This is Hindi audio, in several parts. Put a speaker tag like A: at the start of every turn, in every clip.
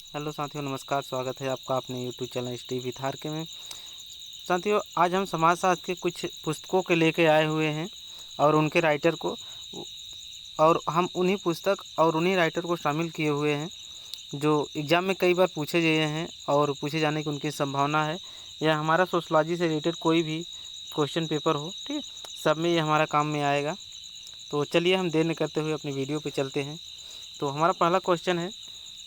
A: हेलो साथियों, नमस्कार। स्वागत है आपका अपने YouTube channel study with R K में। साथियों, आज हम समाजशास्त्र के कुछ पुस्तकों के लेके आए हुए हैं और उनके राइटर को, और हम उन्हीं पुस्तक और उन्हीं राइटर को शामिल किए हुए हैं जो एग्ज़ाम में कई बार पूछे गए हैं और पूछे जाने की उनकी संभावना है। या हमारा सोशलॉजी से रिलेटेड कोई भी क्वेश्चन पेपर हो, ठीक है, सब में ये हमारा काम में आएगा। तो चलिए हम देर न करते हुए अपनी वीडियो पे चलते हैं। तो हमारा पहला क्वेश्चन है,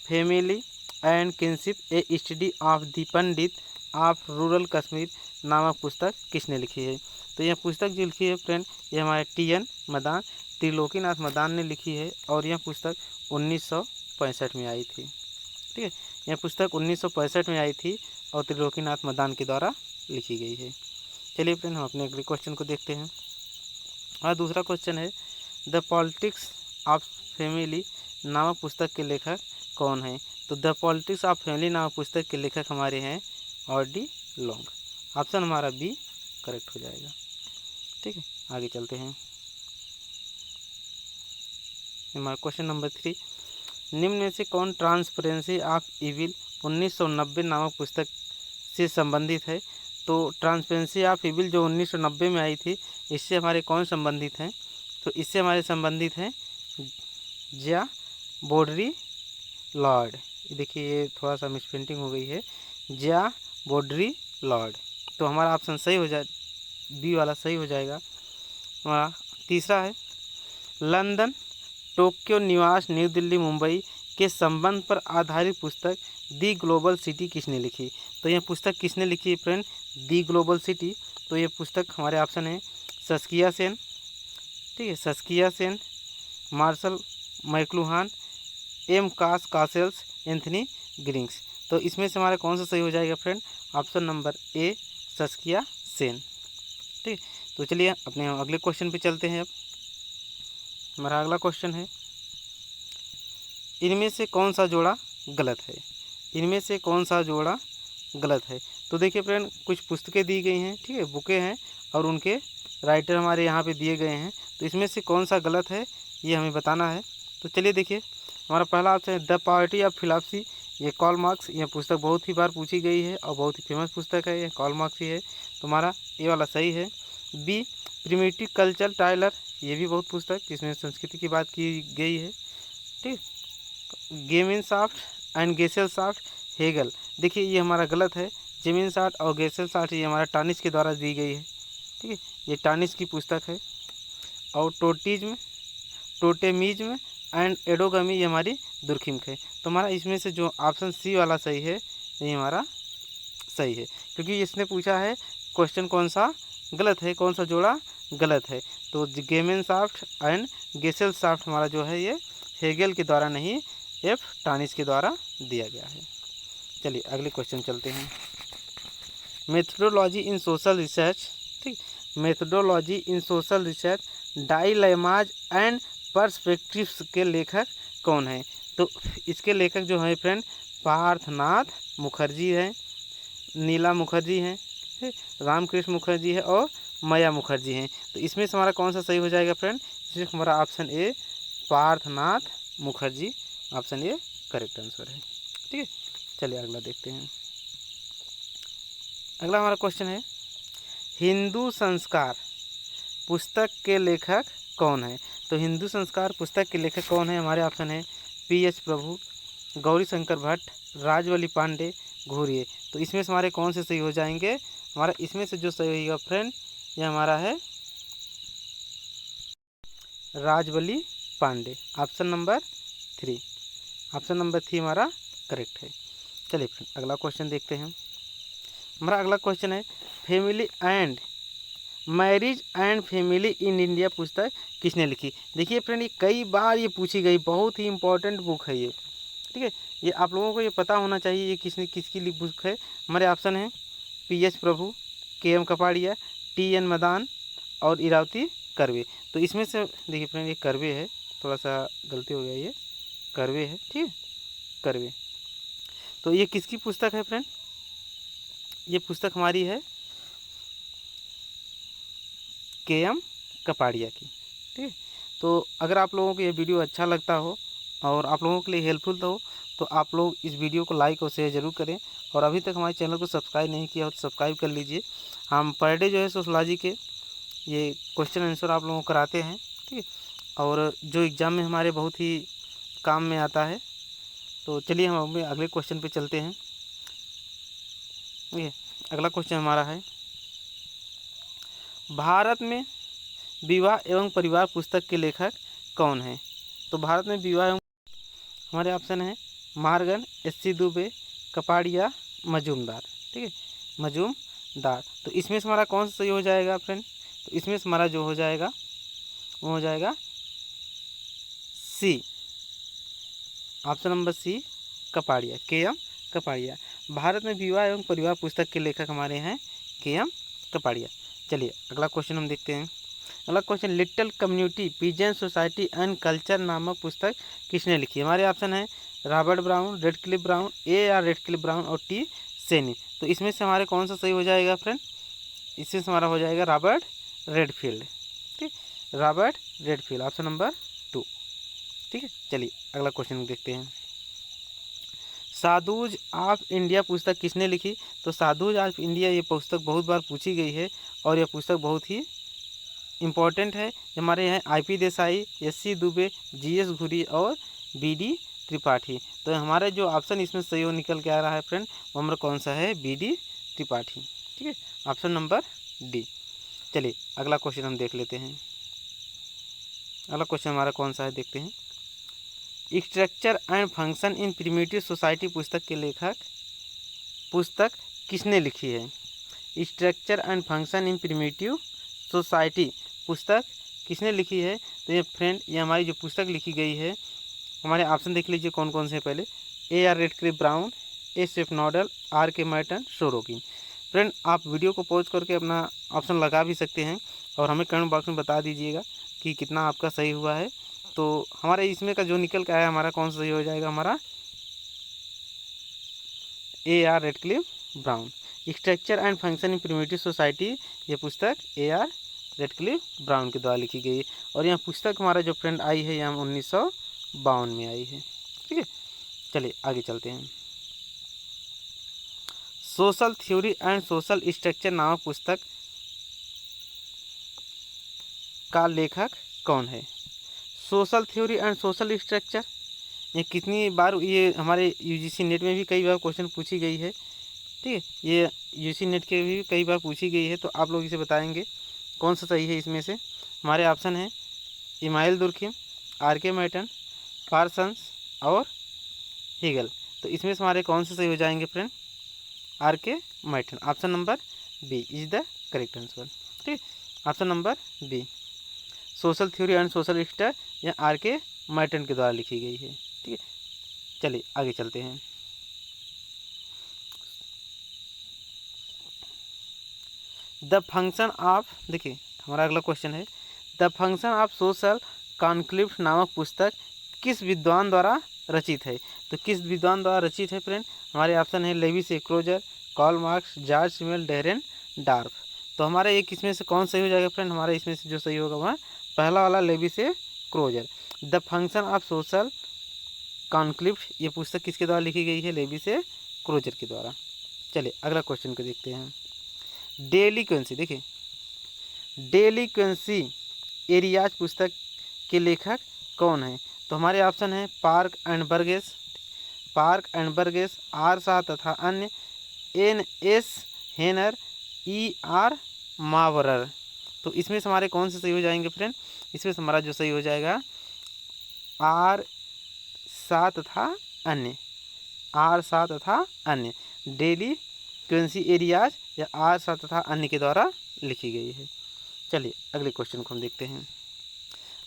A: family and kinship A study of the Pandit of rural Kashmir नामक पुस्तक किसने लिखी है। तो यह पुस्तक जो लिखी है फ्रेंड, ये हमारे टी.एन. मदान, त्रिलोकीनाथ मदान ने लिखी है और यह पुस्तक 1965 में आई थी। ठीक है, यह पुस्तक 1965 में आई थी और त्रिलोकीनाथ मदान के द्वारा लिखी गई है। चलिए फ्रेंड, हम अपने अगले क्वेश्चन को देखते हैं। और दूसरा क्वेश्चन है, द पॉलिटिक्स ऑफ फैमिली नामक पुस्तक के लेखक कौन है। तो द पॉलिटिक्स ऑफ फैमिली नामक पुस्तक के लेखक हमारे हैं R.D. लॉन्ग। ऑप्शन हमारा बी करेक्ट हो जाएगा। ठीक है, आगे चलते हैं। हमारा क्वेश्चन नंबर 3, निम्न में से कौन ट्रांसपेरेंसी ऑफ इविल 1990 नामक पुस्तक से संबंधित है। तो ट्रांसपेरेंसी ऑफ इविल जो 1990 में आई थी, इससे हमारे कौन संबंधित हैं। तो इससे हमारे संबंधित हैं ज्या बोड्री लॉर्ड। देखिए, ये थोड़ा सा मिसप्रिंटिंग हो गई है, ज्या बोड्री लॉर्ड। तो हमारा ऑप्शन सही हो जाए, बी वाला सही हो जाएगा। हमारा तीसरा है, लंदन, टोक्यो, निवास, न्यू दिल्ली, मुंबई के संबंध पर आधारित पुस्तक दी ग्लोबल सिटी किसने लिखी। तो यह पुस्तक किसने लिखी है फ्रेंड, दी ग्लोबल सिटी। तो ये पुस्तक हमारे ऑप्शन है सस्किया सेन, ठीक है, सस्किया सेन, मार्शल मैक्लुहान, एम कास कासेल्स, एंथनी ग्रिंग्स। तो इसमें से हमारा कौन सा सही हो जाएगा friend, option number A Saskia Sen. ठीक, तो चलिए अपने अगले क्वेश्चन पे चलते हैं। अब हमारा अगला क्वेश्चन है, इनमें से कौन सा जोड़ा गलत है। इनमें से कौन सा जोड़ा गलत है। तो देखिए फ्रेंड, कुछ पुस्तकें दी गई हैं, ठीक है, बुकें हैं और उनके राइटर हमारे यहाँ पे दिए गए हैं। तो इसमें से कौन सा गलत है ये हमें बताना है। तो चलिए देखिए, हमारा पहला ऑप्शन है द पॉवर्टी ऑफ फिलॉसफी, ये कार्ल मार्क्स। यह पुस्तक बहुत ही बार पूछी गई है और बहुत ही फेमस पुस्तक है, यह कार्ल मार्क्स ही है। तो हमारा ये वाला सही है। बी प्रिमिटिव कल्चर टाइलर, ये भी बहुत पुस्तक जिसमें संस्कृति की बात की गई है। ठीक, गेमिनसाफ्ट एंड गेसेलसाफ्ट हेगल, देखिए ये हमारा गलत है। जेमिनसाफ्ट और गेसेलसाफ्ट ये हमारा टानिस के द्वारा दी गई है। ठीक है, ये टानिस की पुस्तक है। और टोटेमिज्म एंड एडोगमी ये हमारी दुर्खिमक है। तो हमारा इसमें से जो ऑप्शन सी वाला सही है, ये हमारा सही है, क्योंकि इसने पूछा है क्वेश्चन कौन सा गलत है, कौन सा जोड़ा गलत है। तो गेमेनसाफ्ट एंड गेसेलसाफ्ट हमारा जो है ये हेगल के द्वारा नहीं, एफ टानिस के द्वारा दिया गया है। चलिए अगले क्वेश्चन चलते हैं। मेथडोलॉजी इन सोशल रिसर्च, ठीक, methodology in social research dilemmas and perspectives के लेखक कौन है। तो इसके लेखक जो है फ्रेंड, पार्थनाथ मुखर्जी हैं, नीला मुखर्जी हैं, रामकृष्ण मुखर्जी है और माया मुखर्जी हैं। तो इसमें से हमारा कौन सा सही हो जाएगा फ्रेंड, इसमें हमारा option A Parthnath Mukherjee, option A correct answer है। ठीक है, चलिए अगला देखते हैं। अगला हमारा क्वेश्चन है, हिंदू संस्कार पुस्तक के लेखक कौन है। तो हिंदू संस्कार पुस्तक के लेखक कौन है, हमारे ऑप्शन है P.H. प्रभु, गौरी शंकर भट्ट, राजवली पांडे, घूरिए। तो इसमें से हमारे कौन से सही हो जाएंगे, हमारा इसमें से जो सही होगा फ्रेंड, ये हमारा है Rajwali Pandey, option number 3। Option number 3 हमारा करेक्ट है। चलिए फ्रेंड अगला क्वेश्चन देखते हैं। हमारा अगला क्वेश्चन है, family and marriage and family in India पुस्तक किसने लिखी। देखिए फ्रेंड, ये कई बार ये पूछी गई, बहुत ही इंपॉर्टेंट बुक है ये। ठीक है, ये आप लोगों को ये पता होना चाहिए ये किसकी बुक है। हमारे ऑप्शन है P.H. प्रभु, K.M. कपाड़िया, T.N. मदान और इरावती करवे। तो इसमें से देखिए फ्रेंड, ये करवे है, थोड़ा सा गलती हो गया, ये करवे है, ठीक है, करवे। तो ये किसकी पुस्तक है फ्रेंड, ये पुस्तक हमारी है K.M. कपाड़िया की। ठीक है, तो अगर आप लोगों को ये वीडियो अच्छा लगता हो और आप लोगों के लिए हेल्पफुल तो आप लोग इस वीडियो को लाइक और शेयर ज़रूर करें। और अभी तक हमारे चैनल को सब्सक्राइब नहीं किया हो तो सब्सक्राइब कर लीजिए। हम पर डे जो है सोशलॉजी के ये क्वेश्चन आंसर आप लोगों को कराते हैं, ठीक है, और जो एग्ज़ाम में हमारे बहुत ही काम में आता है। तो चलिए हम अपने अगले क्वेश्चन पे चलते हैं। ये अगला क्वेश्चन हमारा है, भारत में विवाह एवं परिवार पुस्तक के लेखक कौन है? तो भारत में विवाह एवं हमारे ऑप्शन है मार्गन, एस.सी. दुबे, कपाड़िया, मजूमदार, ठीक है, मजूमदार। तो इसमें से हमारा कौन सा सही हो जाएगा फ्रेंड? तो इसमें से हमारा जो हो जाएगा वो हो जाएगा C, option number C, Kapadia, K M. Kapadia. Bharat में विवाह एवं परिवार पुस्तक के लेखक हमारे हैं के.एम. कपाड़िया। चलिए अगला क्वेश्चन हम देखते हैं। अगला question, little community peasant society and culture नामक पुस्तक किसने लिखी? हमारे ऑप्शन है Robert Brown, Radcliffe Brown, A R. Radcliffe Brown और टी. सेनी। तो इसमें से हमारे कौन सा सही हो जाएगा फ्रेंड? इसमें से हमारा हो जाएगा रॉबर्ट रेडफील्ड, ठीक, रॉबर्ट रेडफील्ड, ऑप्शन नंबर 2, ठीक है। चलिए अगला क्वेश्चन देखते हैं। साधुज ऑफ इंडिया पुस्तक किसने लिखी? तो साधुज ऑफ इंडिया ये पुस्तक बहुत बार पूछी गई है और यह पुस्तक बहुत ही इम्पोर्टेंट है। हमारे यहाँ IP. Desai, SC. Dubey, GS. घुरी और बी.डी. त्रिपाठी। तो हमारा जो ऑप्शन इसमें सही हो निकल के आ रहा है फ्रेंड, वो हमारा कौन सा है? बी.डी. त्रिपाठी, ठीक है, ऑप्शन नंबर डी। चलिए अगला क्वेश्चन हम देख लेते हैं। अगला क्वेश्चन हमारा कौन सा है देखते हैं। Structure and function in primitive society पुस्तक के लेखक पुस्तक किसने लिखी है? Structure and function in primitive society पुस्तक किसने लिखी है? तो ये फ्रेंड ये हमारी जो पुस्तक लिखी गई है, हमारे ऑप्शन देख लीजिए कौन कौन से हैं पहले। A R. Radcliffe Brown, S F. Nadel, R K Merton, Sorokin. Friend आप वीडियो को पॉज करके अपना ऑप्शन लगा भी सकते हैं और हमें कमेंट बॉक्स में बता दीजिएगा कि कितना आपका सही हुआ है। तो हमारे इसमें का जो निकल के आया हमारा कौन सा सही हो जाएगा? हमारा A R. Radcliffe Brown. Structure and function in primitive society ये पुस्तक ए.आर. रेडक्लिफ ब्राउन के द्वारा लिखी गई है और यह पुस्तक हमारा जो फ्रेंड आई है यहाँ 1952 में आई है, ठीक है। चलिए आगे चलते हैं। Social theory and social structure नामक पुस्तक का लेखक कौन है? Social theory and social structure ये कितनी बार ये हमारे यूजीसी नेट में भी कई बार क्वेश्चन पूछी गई है, ठीक है, ये यूजीसी नेट के भी कई बार पूछी गई है। तो आप लोग इसे बताएंगे कौन सा सही है। इसमें से हमारे ऑप्शन है email Durkheim, are K मैटन, Parsons और हीगल। तो इसमें से हमारे कौन से सही हो जाएंगे friend? R K Merton, option number B is the correct answer, ठीक, option number B. Social theory and social structure यह आर के मैटन के द्वारा लिखी गई है, ठीक है। चलिए आगे चलते हैं। द फंक्शन ऑफ, देखिए हमारा अगला क्वेश्चन है, the function of social conflict नामक पुस्तक किस विद्वान द्वारा रचित है? तो किस विद्वान द्वारा रचित है फ्रेंड? हमारे ऑप्शन है Lewis Coser, Karl Marx, George Simmel, Dahrendorf. तो हमारा एक इसमें से कौन सही हो जाएगा फ्रेंड? हमारे इसमें से जो सही होगा वह पहला वाला Lewis Coser. The function of social conflict ये पुस्तक किसके द्वारा लिखी गई है? लेविस क्रोजर के द्वारा। चलिए अगला क्वेश्चन को देखते हैं। डेलिक्वेंसी, देखिए डेलिक्वेंसी एरियाज पुस्तक के लेखक कौन है? तो हमारे ऑप्शन है Park and Burgess, R Shah तथा अन्य, N.S. हेनर, E.R. मावरर। तो इसमें से हमारे कौन से सही हो जाएंगे फ्रेंड? इसमें से हमारा जो सही हो जाएगा आर शाह तथा अन्य, आर शाह तथा अन्य, डेलिक्वेंसी एरियाज या आर शाह तथा अन्य के द्वारा लिखी गई है। चलिए अगले क्वेश्चन को हम देखते हैं।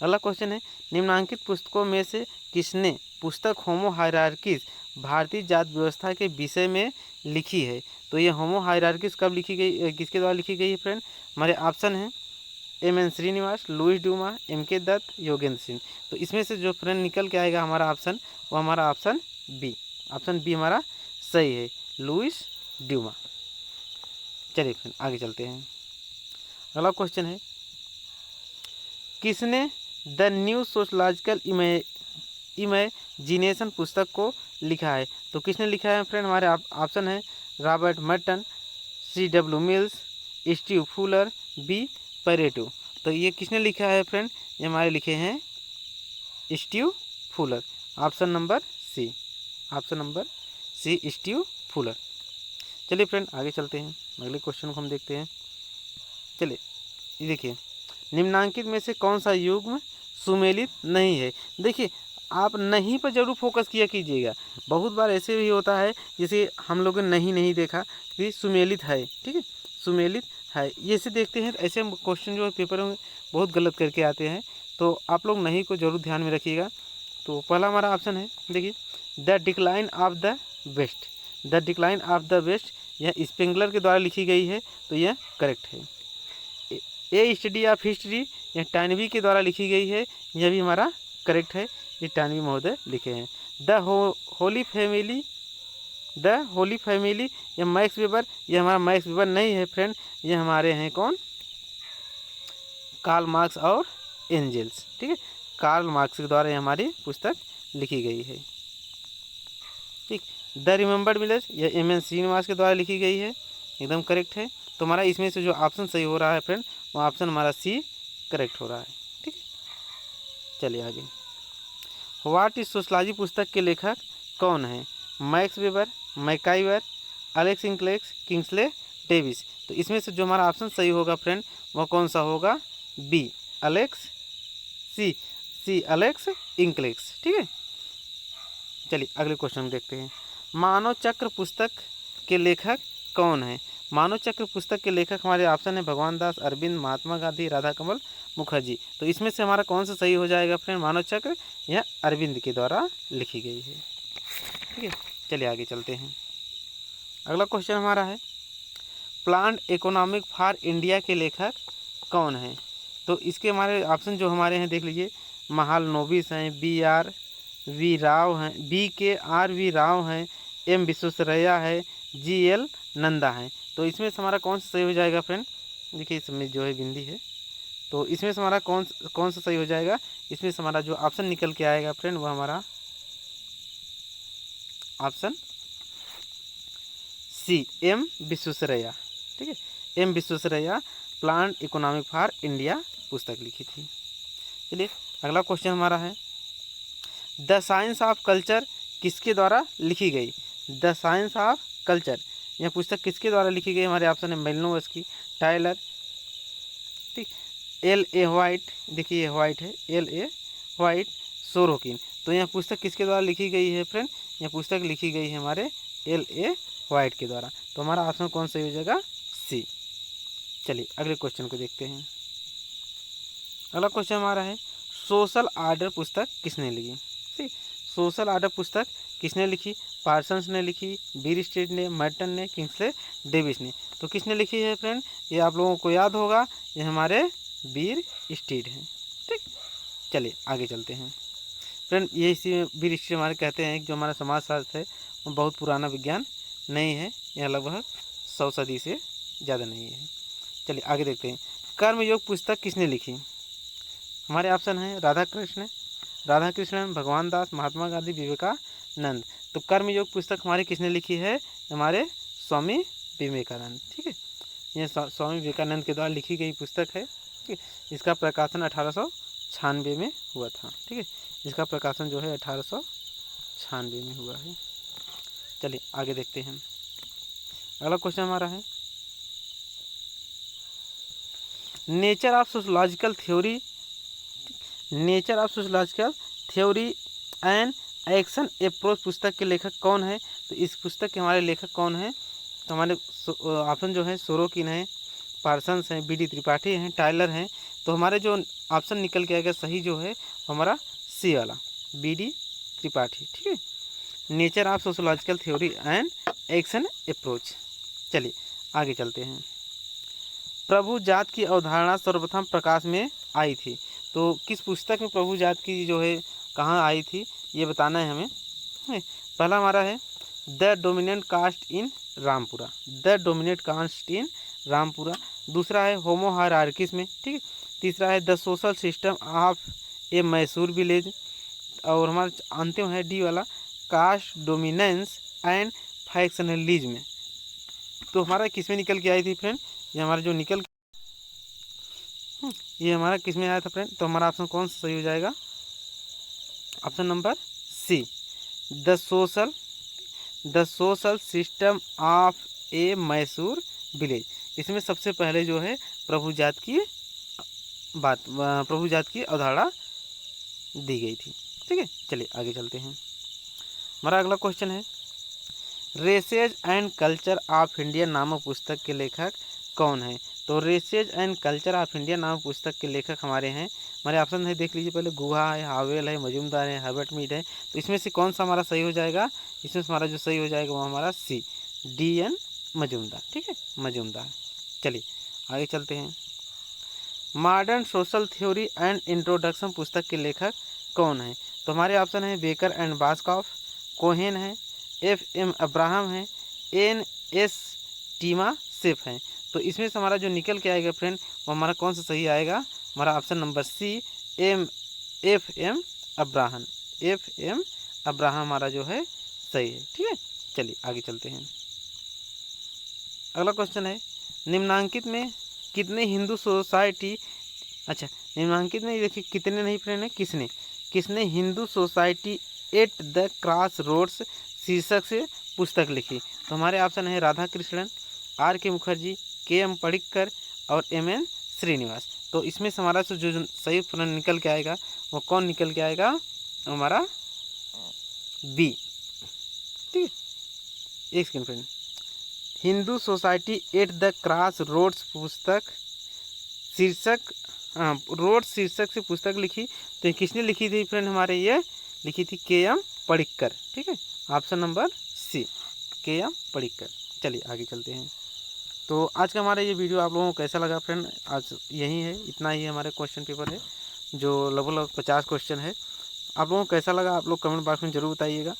A: अगला क्वेश्चन है, निम्नांकित पुस्तकों में से किसने पुस्तक होमो हायरार्कीज भारतीय जात व्यवस्था के विषय में लिखी है? तो ये होमो हायरार्कीज कब लिखी गई, किसके द्वारा लिखी गई है फ्रेंड? हमारे ऑप्शन है M.N. Srinivas, Louis Dumont, M.K. Dutt, Yogendra Singh. तो इसमें से जो फ्रेंड निकल के आएगा हमारा ऑप्शन, वो हमारा ऑप्शन बी हमारा सही है, लुइस ड्यूमा। चलिए फ्रेंड आगे चलते हैं। अगला क्वेश्चन है, किसने द न्यू सोशलॉजिकल जीनेशन पुस्तक को लिखा है? तो किसने लिखा है फ्रेंड? हमारे ऑप्शन है Robert Merton, C.W. Mills, Steve Fuller, B Pareto. तो ये किसने लिखा है फ्रेंड? ये हमारे लिखे हैं Steve Fuller. Option number C, option number C Steve Fuller. चलिए फ्रेंड आगे चलते हैं, अगले क्वेश्चन को हम देखते हैं। चलिए ये देखिए, निम्नांकित में से कौन सा युग्म सुमेलित नहीं है? देखिए आप नहीं पर जरूर फोकस किया कीजिएगा। बहुत बार ऐसे भी होता है जैसे हम लोगों ने नहीं देखा कि सुमेलित है, ठीक है, सुमेलित है, ये से देखते हैं। ऐसे क्वेश्चन जो है पेपर में बहुत गलत करके आते हैं, तो आप लोग नहीं को जरूर ध्यान में रखिएगा। तो पहला हमारा ऑप्शन है, देखिए the decline of the West, the decline of the West, यह स्पेंगलर के द्वारा लिखी गई है, तो यह करेक्ट है। ए स्टडी ऑफ हिस्ट्री, यह टाइनवी के द्वारा लिखी गई है, यह भी हमारा करेक्ट है, ये टाइनवी महोदय लिखे हैं। The Holi family, the Holi family, यह मैक्स वेबर, यह हमारा मैक्स वेबर नहीं है फ्रेंड, ये हमारे हैं कौन? कार्ल मार्क्स और एंजल्स, ठीक है, कार्ल मार्क्स के द्वारा ये हमारी पुस्तक लिखी गई है, ठीक। द रिमेंबर्ड विलेज, यह M.N. श्रीनिवास के द्वारा लिखी गई है, एकदम करेक्ट है। तो हमारा इसमें से जो ऑप्शन सही हो रहा है फ्रेंड, वो ऑप्शन हमारा सी करेक्ट हो रहा है, ठीक है। चलिए आगे, व्हाट इज सोशलॉजी पुस्तक के लेखक कौन है? Max Weber, MacIver, Alex Inkeles, Kingsley Davis. तो इसमें से जो हमारा ऑप्शन सही होगा फ्रेंड, वह कौन सा होगा? बी एलेक्स, सी एलेक्स इंक्लेक्स, ठीक है। चलिए अगले क्वेश्चन देखते हैं। मानव चक्र पुस्तक के लेखक कौन है? मानव चक्र पुस्तक के लेखक हमारे ऑप्शन है भगवान दास, अरविंद, महात्मा गांधी, राधा कमल मुखर्जी। तो इसमें से हमारा कौन सा सही हो जाएगा फ्रेंड? मानव चक्र यह अरविंद के द्वारा लिखी गई है, ठीक है। चलिए आगे चलते हैं, अगला क्वेश्चन हमारा है प्लांट इकोनॉमिक फॉर इंडिया के लेखक कौन है? तो इसके हमारे ऑप्शन जो हमारे हैं देख लीजिए, महालनोबिस हैं, B.R.V. राव हैं, B.K.R.V. राव हैं, M. विश्वेश्वरैया है, G.L. नंदा हैं। तो इसमें से हमारा कौन सा सही हो जाएगा फ्रेंड? देखिए इसमें जो है बिंदी है, तो इसमें से हमारा कौन सा सही हो जाएगा? इसमें से हमारा जो ऑप्शन निकल के आएगा फ्रेंड, वो हमारा ऑप्शन सी M. विश्वेश्वरैया, ठीक है, M. Visvesvaraya plant economic for India पुस्तक लिखी थी। चलिए अगला क्वेश्चन हमारा है द साइंस ऑफ कल्चर किसके द्वारा लिखी गई? द साइंस ऑफ कल्चर, यह पुस्तक किसके द्वारा लिखी गई? हमारे ऑप्शन है मेलिनोवस्की, टायलर, ठीक, L.A. व्हाइट, देखिए ये व्हाइट है, L.A. White, Sorokin. तो यह पुस्तक किसके द्वारा लिखी गई है फ्रेंड? यह पुस्तक लिखी गई है हमारे L.A. व्हाइट के द्वारा। तो हमारा ऑप्शन कौन सा हो जाएगा? सी। चलिए अगले क्वेश्चन को देखते हैं, अगला क्वेश्चन हमारा है सोशल आर्डर पुस्तक किसने लिखी? ठीक, सोशल आर्डर पुस्तक किसने लिखी? पार्सन्स ने लिखी, बीर स्ट्रीट ने, मर्टन ने, किंग्सले डेविस ने। तो किसने लिखी है फ्रेंड? ये आप लोगों को याद होगा, ये हमारे बीर स्ट्रीट हैं, ठीक। चलिए आगे चलते हैं फ्रेंड, ये इसी बीर स्ट्रीट हमारे कहते हैं कि जो हमारा समाजशास्त्र है वो बहुत पुराना विज्ञान नहीं है, यह लगभग 100 सदी से ज़्यादा नहीं है। चलिए आगे देखते हैं, कर्मयोग पुस्तक किसने लिखी? हमारे ऑप्शन हैं राधा कृष्णन, भगवान दास, महात्मा गांधी, विवेकानंद। तो कर्मयोग पुस्तक हमारे किसने लिखी है? हमारे स्वामी विवेकानंद, ठीक है। यह स्वामी विवेकानंद के द्वारा लिखी गई पुस्तक है, ठीक है। इसका प्रकाशन 1896 में हुआ था, ठीक है। इसका प्रकाशन जो है 1896 में हुआ है। चलिए आगे देखते हैं, अगला क्वेश्चन हमारा है nature of sociological theory, nature of sociological theory and action approach पुस्तक के लेखक कौन है? तो इस पुस्तक के हमारे लेखक कौन है? तो हमारे ऑप्शन जो है सोरोकिन है, पार्सन्स हैं, B.D. त्रिपाठी हैं, टायलर हैं। तो हमारे जो ऑप्शन निकल के आएगा सही जो है हमारा सी वाला, B.D. त्रिपाठी, ठीक है। Nature of sociological theory and action approach. चलिए आगे चलते हैं, प्रभु जात की अवधारणा सर्वप्रथम प्रकाश में आई थी। तो किस पुस्तक में प्रभु जात की जो है कहाँ आई थी ये बताना है हमें। पहला हमारा है the dominant caste in Rampura, the dominant caste in Rampura. दूसरा है होमो हायरार्कीस में, ठीक है। तीसरा है the social system of a Mysore village. और हमारा अंतिम है डी वाला, कास्ट डोमिनेंस एंड फैक्शनलिज्म। तो हमारा किस में निकल के आई थी फ्रेंड, ये हमारा जो ये हमारा किस में आया था फ्रेंड, तो हमारा ऑप्शन कौन सा सही हो जाएगा, option number C, the social system of a Mysore village. इसमें सबसे पहले जो है प्रभु जात की अवधारणा दी गई थी। ठीक है, चलिए आगे चलते हैं। हमारा अगला क्वेश्चन है, races and culture of India नामक पुस्तक के लेखक कौन है। तो races and culture of India नामक पुस्तक के लेखक हमारे ऑप्शन है, देख लीजिए पहले, गुहा है, हावेल है, मजूमदार है, हर्बर्ट मीड है। तो इसमें से कौन सा हमारा सही हो जाएगा, इसमें से हमारा जो सही हो जाएगा वो हमारा सी, डी.एन. मजूमदार। ठीक है, मजूमदार। चलिए आगे चलते हैं। Modern social theory and introduction पुस्तक के लेखक कौन है। तो हमारे ऑप्शन है, बेकर एंड बास्कॉफ, कोहेन है, F.M. अब्राहम है, N.S. टीमा सेफ है। तो इसमें से हमारा जो निकल के आएगा फ्रेंड, वो हमारा कौन सा सही आएगा, हमारा option number C, F.M. Abraham. F.M. Abraham हमारा जो है सही है। ठीक है, चलिए आगे चलते हैं। अगला क्वेश्चन है, निम्नांकित में कितने हिंदू सोसाइटी, अच्छा निम्नांकित में देखिए कितने नहीं फ्रेंड है, किसने Hindu society at the cross roads शीर्षक से पुस्तक लिखी। तो हमारे ऑप्शन है, राधा कृष्णन, R.K. मुखर्जी, K.M. पडिक्कर और M.N. श्रीनिवास। तो इसमें से हमारा जो सही फ्रेंड निकल के आएगा वो कौन निकल के आएगा, हमारा बी। ठीक है, एक second friend, Hindu society at the cross roads पुस्तक शीर्षक, रोड शीर्षक से पुस्तक लिखी। तो किसने लिखी थी फ्रेंड, हमारे ये लिखी थी K.M. पडिक्कर। ठीक है, ऑप्शन नंबर सी, K.M. पडिक्कर। चलिए आगे चलते हैं। तो आज का हमारा ये वीडियो आप लोगों को कैसा लगा फ्रेंड, आज यही है, इतना ही हमारे क्वेश्चन पेपर है जो लगभग 50 क्वेश्चन है। आप लोगों को कैसा लगा आप लोग कमेंट बॉक्स में ज़रूर बताइएगा,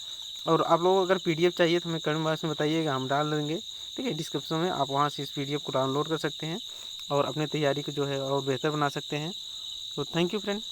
A: और आप लोगों को अगर PDF चाहिए तो हमें कमेंट बॉक्स में बताइएगा, हम डाल देंगे। ठीक है, डिस्क्रिप्शन में आप वहाँ से इस PDF को डाउनलोड कर सकते हैं और अपनी तैयारी को जो है और बेहतर बना सकते हैं। तो थैंक यू फ्रेंड।